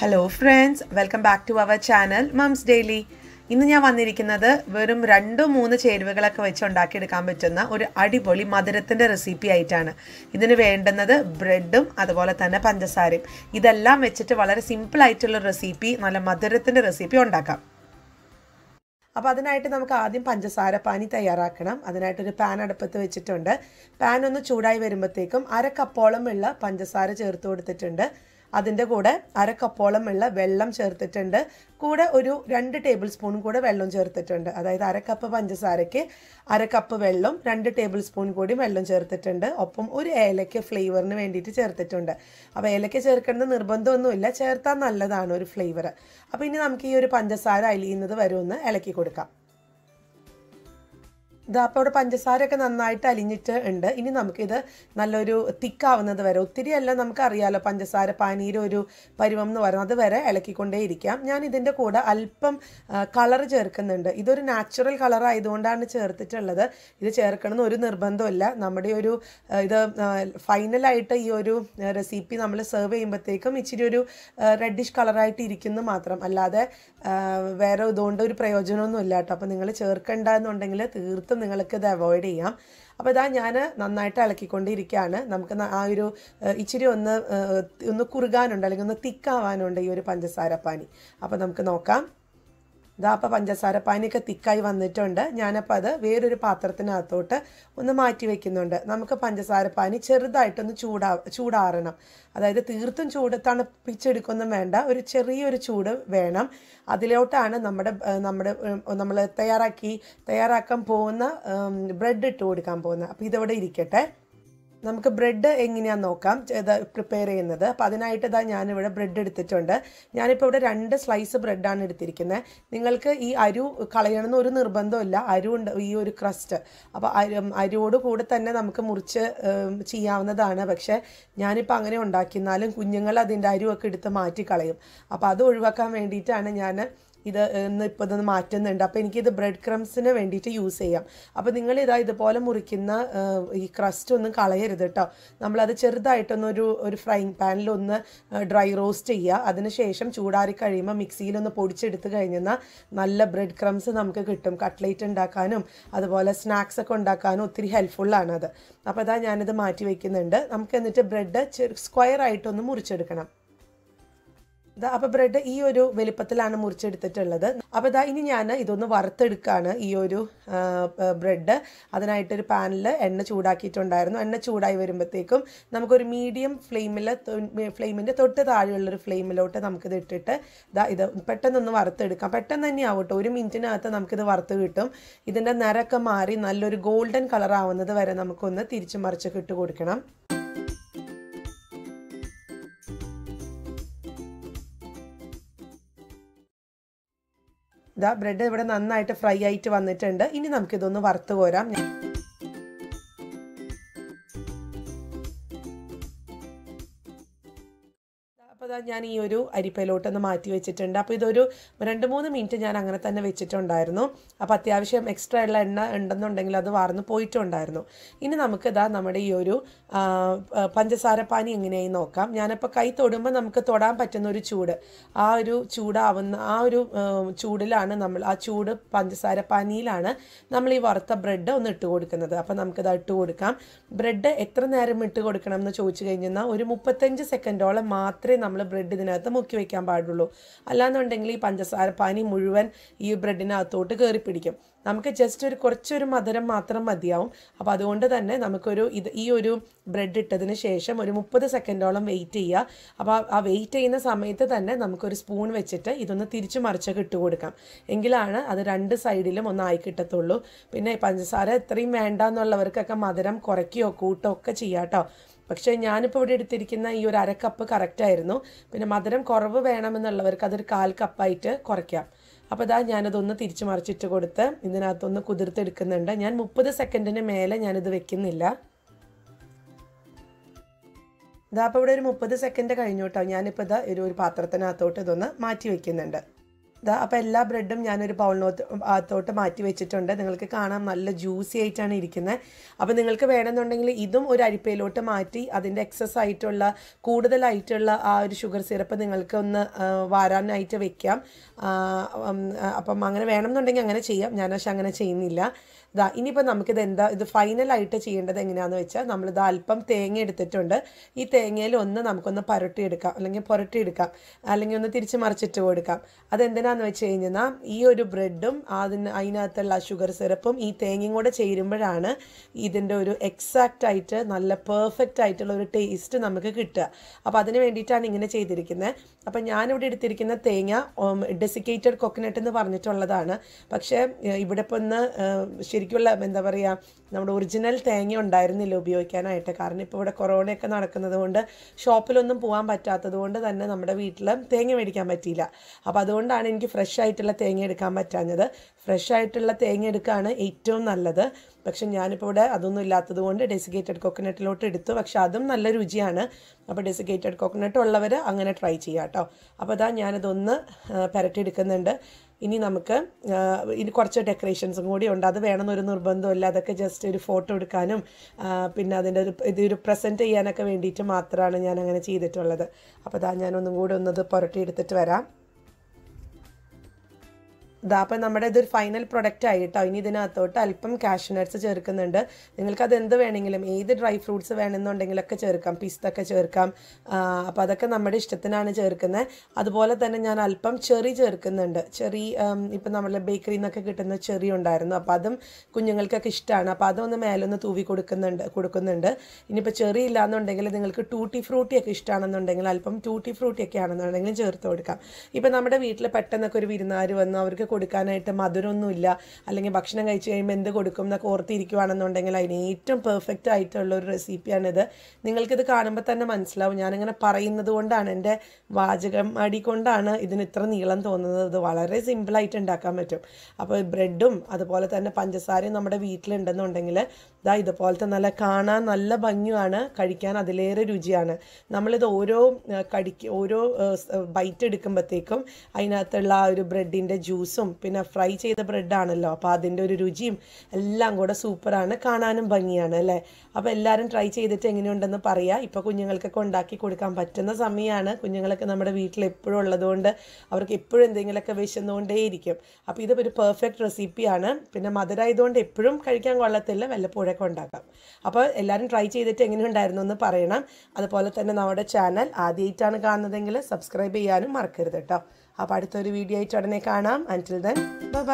Hello friends, welcome back to our channel mums daily. ഇന്ന് ഞാൻ വന്നിരിക്കുന്നത് വെറും 2-3 ചേരുവകളൊക്കെ വെച്ച് ഉണ്ടാക്കിയെടുക്കാൻ പറ്റുന്ന ഒരു അടിപൊളി മധുരത്തിൻ്റെ റെസിപ്പി ആയിട്ടാണ്. ഇതിന് വേണ്ടുന്നത് ബ്രെഡും അതുപോലെ തന്നെ പഞ്ചസാരയും. ഇതെല്ലാം വെച്ചിട്ട് വളരെ സിമ്പിളായിട്ടുള്ള റെസിപ്പി, നല്ല മധുരത്തിൻ്റെ റെസിപ്പി ഉണ്ടാക്കാം. അപ്പോൾ അതിനായിട്ട് നമുക്ക് ആദ്യം പഞ്ചസാര പാനി തയ്യാറാക്കണം. അതിനായിട്ടൊരു പാൻ അടുപ്പത്ത് വെച്ചിട്ടുണ്ട്. പാൻ ഒന്ന് ചൂടായി വരുമ്പോഴത്തേക്കും 1/2 കപ്പോളം ഉള്ള പഞ്ചസാര ചേർത്ത് കൊടുത്തിട്ടുണ്ട്. അതിൻ്റെ കൂടെ 1/2 കപ്പോളം ഉള്ള വെള്ളം ചേർത്തിട്ടുണ്ട്. കൂടെ ഒരു 2 ടേബിൾ സ്പൂൺ കൂടെ വെള്ളം ചേർത്തിട്ടുണ്ട്. അതായത് 1/2 കപ്പ് പഞ്ചസാരയ്ക്ക് 1/2 കപ്പ് വെള്ളം, 2 ടേബിൾ സ്പൂൺ കൂടി വെള്ളം ചേർത്തിട്ടുണ്ട്. ഒപ്പം ഒരു ഏലക്ക ഫ്ലേവറിന് വേണ്ടിയിട്ട് ചേർത്തിട്ടുണ്ട്. അപ്പോൾ ഏലക്ക ചേർക്കേണ്ടത് നിർബന്ധമൊന്നുമില്ല, ചേർത്താൽ നല്ലതാണ് ഒരു ഫ്ലേവർ. അപ്പോൾ ഇനി നമുക്ക് ഈ ഒരു പഞ്ചസാര അലിയുന്നത് വരെ ഒന്ന് ഇളക്കി കൊടുക്കാം. ഇതാ അപ്പോൾ ഇവിടെ പഞ്ചസാരയൊക്കെ നന്നായിട്ട് അലിഞ്ഞിട്ട് ഉണ്ട്. ഇനി നമുക്കിത് നല്ലൊരു തിക്കാവുന്നത് വരെ, ഒത്തിരി അല്ല, നമുക്കറിയാമല്ലോ പഞ്ചസാര പാനീയുടെ ഒരു പരുവം എന്ന് പറയുന്നത്, അത് വരെ ഇളക്കിക്കൊണ്ടേ ഇരിക്കാം. ഞാൻ ഇതിൻ്റെ കൂടെ അല്പം കളർ ചേർക്കുന്നുണ്ട്. ഇതൊരു നാച്ചുറൽ കളർ ആയതുകൊണ്ടാണ് ചേർത്തിട്ടുള്ളത്. ഇത് ചേർക്കണമെന്ന് ഒരു നിർബന്ധമില്ല. നമ്മുടെ ഒരു ഇത് ഫൈനലായിട്ട് ഈ ഒരു റെസിപ്പി നമ്മൾ സെർവ് ചെയ്യുമ്പോഴത്തേക്കും ഇച്ചിരി ഒരു റെഡിഷ് കളറായിട്ട് ഇരിക്കുന്നു മാത്രം, അല്ലാതെ വേറെ ഇതുകൊണ്ട് ഒരു പ്രയോജനമൊന്നുമില്ല കേട്ടോ. അപ്പോൾ നിങ്ങൾ ചേർക്കണ്ട എന്നുണ്ടെങ്കിൽ തീർത്തും നിങ്ങൾക്ക് ഇത് അവോയ്ഡ് ചെയ്യാം. അപ്പോൾ ഇതാ ഞാൻ നന്നായിട്ട് ഇളക്കിക്കൊണ്ടിരിക്കുകയാണ്. നമുക്ക് ആ ഒരു ഇച്ചിരി ഒന്ന് കുറുകാനുണ്ട്, അല്ലെങ്കിൽ ഒന്ന് തിക്കാവാനുണ്ട് ഈ ഒരു പഞ്ചസാര പാനി. അപ്പോൾ നമുക്ക് നോക്കാം. ഇതാ അപ്പോൾ പഞ്ചസാര പാനിയൊക്കെ തിക്കായി വന്നിട്ടുണ്ട്. ഞാനപ്പോൾ അത് വേറൊരു പാത്രത്തിനകത്തോട്ട് ഒന്ന് മാറ്റി വയ്ക്കുന്നുണ്ട്. നമുക്ക് പഞ്ചസാര പാനി ചെറുതായിട്ടൊന്ന് ചൂടാറണം. അതായത് തീർത്തും തണുപ്പിച്ചെടുക്കൊന്നും വേണ്ട, ഒരു ചെറിയൊരു ചൂട് വേണം. അതിലോട്ടാണ് നമ്മൾ തയ്യാറാക്കാൻ പോകുന്ന ബ്രെഡ് ഇട്ട് കൊടുക്കാൻ പോകുന്നത്. അപ്പോൾ ഇതവിടെ ഇരിക്കട്ടെ. നമുക്ക് ബ്രെഡ് എങ്ങനെയാണെന്ന് നോക്കാം പ്രിപ്പയർ ചെയ്യുന്നത്. അപ്പോൾ അതിനായിട്ട് ഞാനിവിടെ ബ്രെഡ് എടുത്തിട്ടുണ്ട്. ഞാനിപ്പോൾ ഇവിടെ 2 സ്ലൈസ് ബ്രെഡാണ് എടുത്തിരിക്കുന്നത്. നിങ്ങൾക്ക് ഈ അരു കളയണമെന്ന് ഒരു നിർബന്ധമില്ല. അരുണ്ട് ഈ ഒരു ക്രസ്റ്റ്, അപ്പോൾ അരിയോട് കൂടെ തന്നെ നമുക്ക് മുറിച്ച് ചെയ്യാവുന്നതാണ്. പക്ഷേ ഞാനിപ്പോൾ അങ്ങനെ ഉണ്ടാക്കിയെന്നാലും കുഞ്ഞുങ്ങൾ അതിൻ്റെ അരുവൊക്കെ എടുത്ത് മാറ്റി കളയും. അപ്പോൾ അത് ഒഴിവാക്കാൻ വേണ്ടിയിട്ടാണ് ഞാൻ ഇപ്പോൾ ഇതൊന്ന് മാറ്റുന്നുണ്ട്. അപ്പോൾ എനിക്കിത് ബ്രെഡ് ക്രംസിന് വേണ്ടിയിട്ട് യൂസ് ചെയ്യാം. അപ്പോൾ ഇതുപോലെ മുറിക്കുന്ന ഈ ക്രസ്റ്റ് ഒന്നും കളയരുത് കേട്ടോ. നമ്മളത് ചെറുതായിട്ടൊന്നൊരു ഫ്രൈങ് പാനിലൊന്ന് ഡ്രൈ റോസ്റ്റ് ചെയ്യുക. അതിനുശേഷം ചൂടാറി കഴിയുമ്പോൾ മിക്സിയിലൊന്ന് പൊടിച്ചെടുത്ത് കഴിഞ്ഞാൽ നല്ല ബ്രെഡ് ക്രംസ് നമുക്ക് കിട്ടും. കട്ട്ലേറ്റ് ഉണ്ടാക്കാനും അതുപോലെ സ്നാക്സ് ഒക്കെ ഉണ്ടാക്കാനും ഒത്തിരി ഹെൽപ്ഫുള്ളാണത്. അപ്പോൾ ഞാനിത് മാറ്റി വയ്ക്കുന്നുണ്ട്. നമുക്ക് എന്നിട്ട് ബ്രെഡ് സ്ക്വയർ ആയിട്ടൊന്ന് മുറിച്ചെടുക്കണം. അപ്പോൾ ബ്രെഡ് ഈ ഒരു വലിപ്പത്തിലാണ് മുറിച്ചെടുത്തിട്ടുള്ളത്. അപ്പോൾ ഇനി ഞാൻ ഇതൊന്ന് വറുത്തെടുക്കുകയാണ് ഈ ഒരു ബ്രെഡ്. അതിനായിട്ടൊരു പാനിൽ എണ്ണ ചൂടാക്കിയിട്ടുണ്ടായിരുന്നു. എണ്ണ ചൂടായി വരുമ്പോഴത്തേക്കും നമുക്കൊരു മീഡിയം ഫ്ലെയിമിൻ്റെ തൊട്ട് താഴെയുള്ളൊരു ഫ്ലെയിമിലോട്ട് നമുക്കിത് ഇട്ടിട്ട് ഇത് പെട്ടെന്നൊന്ന് വറുത്തെടുക്കാം. പെട്ടെന്ന് തന്നെ ആവട്ടെ, 1 മിനിറ്റിനകത്ത് നമുക്കിത് വറുത്ത് കിട്ടും. ഇതിൻ്റെ നിറമൊക്കെ മാറി നല്ലൊരു ഗോൾഡൻ കളർ ആവുന്നത് വരെ നമുക്കൊന്ന് തിരിച്ചു മറിച്ചൊക്കെ ഇട്ട് കൊടുക്കണം. ബ്രെഡ് ഇവിടെ നന്നായിട്ട് ഫ്രൈ ആയിട്ട് വന്നിട്ടുണ്ട്. ഇനി നമുക്കിതൊന്ന് വറുത്ത് കോരാം. അപ്പോൾ ഞാൻ ഈ ഒരു അരിപ്പയിലോട്ടൊന്ന് മാറ്റി വെച്ചിട്ടുണ്ട്. അപ്പോൾ ഇതൊരു 2-3 മിനിറ്റ് ഞാൻ അങ്ങനെ തന്നെ വെച്ചിട്ടുണ്ടായിരുന്നു. അപ്പോൾ അത്യാവശ്യം എക്സ്ട്രാ ഉള്ള എണ്ണ ഉണ്ടെന്നുണ്ടെങ്കിൽ അത് വാർന്ന് പോയിട്ടുണ്ടായിരുന്നു. ഇനി നമുക്ക് നമ്മുടെ ഈ ഒരു പഞ്ചസാര പാനി എങ്ങനെയായി നോക്കാം. ഞാനിപ്പോൾ കൈ തൊടുമ്പോൾ നമുക്ക് തൊടാൻ പറ്റുന്ന ഒരു ചൂട്, ആ ഒരു ചൂടാവുന്ന ആ ഒരു ചൂടിലാണ് ആ ചൂട് പഞ്ചസാര പാനിയിലാണ് നമ്മൾ ഈ വറുത്ത ബ്രെഡ് ഒന്ന് ഇട്ട് കൊടുക്കുന്നത്. അപ്പോൾ നമുക്കിത് ഇട്ട് കൊടുക്കാം. ബ്രെഡ് എത്ര നേരം ഇട്ട് കൊടുക്കണം എന്ന് ചോദിച്ചു കഴിഞ്ഞാൽ ഒരു 35 സെക്കൻഡോളം മാത്രമേ നമ്മൾ ബ്രെഡ് ഇതിനകത്ത് മുക്കി വയ്ക്കാൻ പാടുള്ളൂ. അല്ലാന്നുണ്ടെങ്കിൽ ഈ പഞ്ചസാര പാനി മുഴുവൻ ഈ ബ്രെഡിനകത്തോട്ട് കയറി പിടിക്കും. നമുക്ക് ജസ്റ്റ് കുറച്ചൊരു മധുരം മാത്രം മതിയാവും. അപ്പോൾ അതുകൊണ്ട് തന്നെ നമുക്കൊരു ഈ ഒരു ബ്രെഡ് ഇട്ടതിന് ശേഷം ഒരു 30 സെക്കൻഡോളം വെയിറ്റ് ചെയ്യുക. അപ്പോൾ ആ വെയിറ്റ് ചെയ്യുന്ന സമയത്ത് തന്നെ നമുക്കൊരു സ്പൂൺ വെച്ചിട്ട് ഇതൊന്ന് തിരിച്ചു മറിച്ചൊക്കെ ഇട്ട് കൊടുക്കാം. എങ്കിലാണ് അത് 2 സൈഡിലും ഒന്ന് ആയി കിട്ടത്തുള്ളൂ. പിന്നെ പഞ്ചസാര എത്രയും വേണ്ട എന്നുള്ളവർക്കൊക്കെ മധുരം കുറയ്ക്കുകയോ കൂട്ടുകയോ ഒക്കെ ചെയ്യാം കേട്ടോ. പക്ഷേ ഞാനിപ്പോൾ ഇവിടെ എടുത്തിരിക്കുന്ന ഈ ഒരു 1/2 കപ്പ് കറക്റ്റായിരുന്നു. പിന്നെ മധുരം കുറവ് വേണമെന്നുള്ളവർക്ക് അതൊരു 1/4 കപ്പായിട്ട് കുറയ്ക്കാം. അപ്പോൾ ഞാനതൊന്ന് തിരിച്ചു മറിച്ചിട്ട് കൊടുത്ത് ഇതിനകത്തൊന്ന് കുതിർത്തെടുക്കുന്നുണ്ട്. ഞാൻ 30 സെക്കൻഡിന് മേലെ ഞാനിത് വെക്കുന്നില്ല. അപ്പോൾ ഇവിടെ ഒരു 30 സെക്കൻഡ് കഴിഞ്ഞു കേട്ടോ. ഞാനിപ്പോൾ ഒരു പാത്രത്തിനകത്തോട്ട് ഇതൊന്ന് മാറ്റി വയ്ക്കുന്നുണ്ട്. അപ്പോൾ എല്ലാ ബ്രെഡും ഞാനൊരു ബൗളിനകത്തോട്ട് മാറ്റി വെച്ചിട്ടുണ്ട്. നിങ്ങൾക്ക് കാണാം നല്ല ജ്യൂസി ആയിട്ടാണ് ഇരിക്കുന്നത്. അപ്പോൾ നിങ്ങൾക്ക് വേണമെന്നുണ്ടെങ്കിൽ ഇതും ഒരു അരിപ്പയിലോട്ട് മാറ്റി അതിൻ്റെ എക്സസ് ആയിട്ടുള്ള കൂടുതലായിട്ടുള്ള ആ ഒരു ഷുഗർ സിറപ്പ് നിങ്ങൾക്ക് ഒന്ന് വാരാനായിട്ട് വെക്കാം. അപ്പം അങ്ങനെ വേണമെന്നുണ്ടെങ്കിൽ അങ്ങനെ ചെയ്യാം. ഞാൻ പക്ഷെ അങ്ങനെ ചെയ്യുന്നില്ല. ഇനിയിപ്പോൾ ഇത് ഫൈനലായിട്ട് ചെയ്യേണ്ടത് എങ്ങനെയാണെന്ന് വെച്ചാൽ നമ്മളിത് അല്പം തേങ്ങ എടുത്തിട്ടുണ്ട്. ഈ തേങ്ങയിൽ നമുക്കൊന്ന് പുരട്ടിയെടുക്കാം, അല്ലെങ്കിൽ അല്ലെങ്കിൽ ഒന്ന് തിരിച്ച് മറിച്ചിട്ട് കൊടുക്കാം. അതെന്തിനാന്ന് വെച്ച് കഴിഞ്ഞാൽ ഈ ഒരു ബ്രെഡും അതിനകത്തുള്ള ഷുഗർ സിറപ്പും ഈ തേങ്ങയും കൂടെ ചേരുമ്പോഴാണ് ഇതിൻ്റെ ഒരു എക്സാക്റ്റ് ആയിട്ട് നല്ല പെർഫെക്റ്റ് ആയിട്ടുള്ള ഒരു ടേസ്റ്റ് നമുക്ക് കിട്ടുക. അപ്പോൾ അതിന് വേണ്ടിയിട്ടാണ് ഇങ്ങനെ ചെയ്തിരിക്കുന്നത്. അപ്പം ഞാനിവിടെ എടുത്തിരിക്കുന്ന തേങ്ങ ഡെസിക്കേറ്റഡ് കൊക്കനട്ട് എന്ന് പറഞ്ഞിട്ടുള്ളതാണ്. പക്ഷേ ഇവിടെ ഇപ്പോൾ ശരിക്കുള്ള എന്താ പറയുക, നമ്മുടെ ഒറിജിനൽ തേങ്ങ ഉണ്ടായിരുന്നില്ല ഉപയോഗിക്കാനായിട്ട്. കാരണം ഇപ്പോൾ ഇവിടെ കൊറോണയൊക്കെ നടക്കുന്നത് കൊണ്ട് ഷോപ്പിലൊന്നും പോകാൻ പറ്റാത്തത് കൊണ്ട് തന്നെ നമ്മുടെ വീട്ടിൽ തേങ്ങ മേടിക്കാൻ പറ്റിയില്ല. അപ്പോൾ അതുകൊണ്ടാണ് എനിക്ക് ഫ്രഷ് ആയിട്ടുള്ള തേങ്ങ എടുക്കാൻ പറ്റാഞ്ഞത്. ഫ്രഷ് ആയിട്ടുള്ള തേങ്ങ എടുക്കുകയാണ് ഏറ്റവും നല്ലത്. പക്ഷെ ഞാനിപ്പോൾ ഇവിടെ അതൊന്നും ഇല്ലാത്തത് കൊണ്ട് ഡെസിക്കേറ്റഡ് കോക്കനട്ടിലോട്ട് എടുത്തു. പക്ഷെ അതും നല്ല രുചിയാണ്. അപ്പോൾ ഡെസിക്കേറ്റഡ് കോക്കനട്ട് ഉള്ളവർ അങ്ങനെ ട്രൈ ചെയ്യാം കേട്ടോ. അപ്പോൾ ഞാനതൊന്ന് പുരട്ടിയെടുക്കുന്നുണ്ട്. ഇനി നമുക്ക് കുറച്ച് ഡെക്കറേഷൻസും കൂടി ഉണ്ട്. അത് വേണമെന്നൊരു നിർബന്ധമില്ല. അതൊക്കെ ജസ്റ്റ് ഒരു ഫോട്ടോ എടുക്കാനും പിന്നെ അതിൻ്റെ ഇതൊരു പ്രസൻറ്റ് ചെയ്യാനൊക്കെ വേണ്ടിയിട്ട് മാത്രമാണ് ഞാൻ അങ്ങനെ ചെയ്തിട്ടുള്ളത്. അപ്പോൾ ഞാനൊന്നും കൂടി ഒന്നത് പുരട്ടിയെടുത്തിട്ട് വരാം. അപ്പം നമ്മുടെ ഇതൊരു ഫൈനൽ പ്രൊഡക്റ്റ് ആയിട്ടോ. ഇനി ഇതിനകത്തോട്ട് അല്പം കാഷ്യൂ നട്ട്സ് ചേർക്കുന്നുണ്ട്. നിങ്ങൾക്കത് എന്ത് വേണമെങ്കിലും, ഏത് ഡ്രൈ ഫ്രൂട്ട്സ് വേണമെന്നുണ്ടെങ്കിലൊക്കെ ചേർക്കാം. പിസ്തൊക്കെ ചേർക്കാം. അപ്പോൾ അതൊക്കെ നമ്മുടെ ഇഷ്ടത്തിനാണ് ചേർക്കുന്നത്. അതുപോലെ തന്നെ ഞാൻ അല്പം ചെറി ചേർക്കുന്നുണ്ട്. ചെറി ഇപ്പം നമ്മൾ ബേക്കറിയിൽ നിന്നൊക്കെ കിട്ടുന്ന ചെറി ഉണ്ടായിരുന്നു. അപ്പോൾ അതും കുഞ്ഞുങ്ങൾക്കൊക്കെ ഇഷ്ടമാണ്. അപ്പോൾ അതൊന്ന് മേലൊന്ന് തൂവി കൊടുക്കുന്നുണ്ട്. ഇനിയിപ്പോൾ ചെറി ഇല്ലാന്നുണ്ടെങ്കിൽ നിങ്ങൾക്ക് ടൂട്ടി ഫ്രൂട്ടിയൊക്കെ ഇഷ്ടമാണെന്നുണ്ടെങ്കിൽ അല്പം ടൂട്ടി ഫ്രൂട്ടിയൊക്കെ ആണെന്നുണ്ടെങ്കിലും ചേർത്ത് കൊടുക്കാം. ഇപ്പം നമ്മുടെ വീട്ടിൽ പെട്ടെന്നൊക്കെ ഒരു വിരുന്നുകാർ വന്ന് അവർക്ക് കൊടുക്കാനായിട്ട് മധുരമൊന്നുമില്ല, അല്ലെങ്കിൽ ഭക്ഷണം കഴിച്ച് കഴിയുമ്പോൾ എന്ത് കൊടുക്കും എന്നൊക്കെ ഓർത്തിരിക്കുവാണെന്നുണ്ടെങ്കിൽ അതിന് ഏറ്റവും പെർഫെക്റ്റ് ആയിട്ടുള്ള ഒരു റെസിപ്പിയാണിത്. നിങ്ങൾക്കിത് കാണുമ്പോൾ തന്നെ മനസ്സിലാവും. ഞാനിങ്ങനെ പറയുന്നത് കൊണ്ടാണ്, എൻ്റെ വാചകം അടി കൊണ്ടാണ് ഇതിന് ഇത്ര നീളം തോന്നുന്നത്. ഇത് വളരെ സിമ്പിളായിട്ട് ഉണ്ടാക്കാൻ പറ്റും. അപ്പോൾ ബ്രെഡും അതുപോലെ തന്നെ പഞ്ചസാരയും നമ്മുടെ വീട്ടിലുണ്ടെന്നുണ്ടെങ്കിൽ ഇതുപോലത്തെ കാണാൻ നല്ല ഭംഗിയാണ്, കഴിക്കാൻ അതിലേറെ രുചിയാണ്. നമ്മളിത് ഓരോ ബൈറ്റ് എടുക്കുമ്പോഴത്തേക്കും അതിനകത്തുള്ള ആ ഒരു ബ്രെഡിൻ്റെ ജ്യൂസും പിന്നെ ഫ്രൈ ചെയ്ത ബ്രെഡാണല്ലോ, അപ്പോൾ അതിൻ്റെ ഒരു രുചിയും എല്ലാം കൂടെ സൂപ്പറാണ്, കാണാനും ഭംഗിയാണ് അല്ലേ. അപ്പോൾ എല്ലാവരും ട്രൈ ചെയ്തിട്ട് എങ്ങനെയുണ്ടെന്ന് പറയാം. ഇപ്പോൾ കുഞ്ഞുങ്ങൾക്കൊക്കെ ഉണ്ടാക്കി കൊടുക്കാൻ പറ്റുന്ന സമയമാണ്. കുഞ്ഞുങ്ങളൊക്കെ നമ്മുടെ വീട്ടിൽ എപ്പോഴും ഉള്ളതുകൊണ്ട് അവർക്ക് എപ്പോഴും എന്തെങ്കിലുമൊക്കെ വിശന്നുകൊണ്ടേയിരിക്കും. അപ്പോൾ ഇത് ഒരു പെർഫെക്റ്റ് റെസിപ്പിയാണ്. പിന്നെ മധുരമായതുകൊണ്ട് എപ്പോഴും കഴിക്കാൻ കൊള്ളത്തില്ല, വല്ലപ്പോഴൊക്കെ ഉണ്ടാക്കാം. അപ്പോൾ എല്ലാവരും ട്രൈ ചെയ്തിട്ട് എങ്ങനെയുണ്ടായിരുന്നു എന്ന് പറയണം. അതുപോലെ തന്നെ നമ്മുടെ ചാനൽ ആദ്യമായിട്ടാണ് കാണുന്നതെങ്കിൽ സബ്സ്ക്രൈബ് ചെയ്യാനും മറക്കരുത് കേട്ടോ. അപ്പോൾ അടുത്തൊരു വീഡിയോ ആയിട്ട് ഉടനെ കാണാം. Until then, bye bye.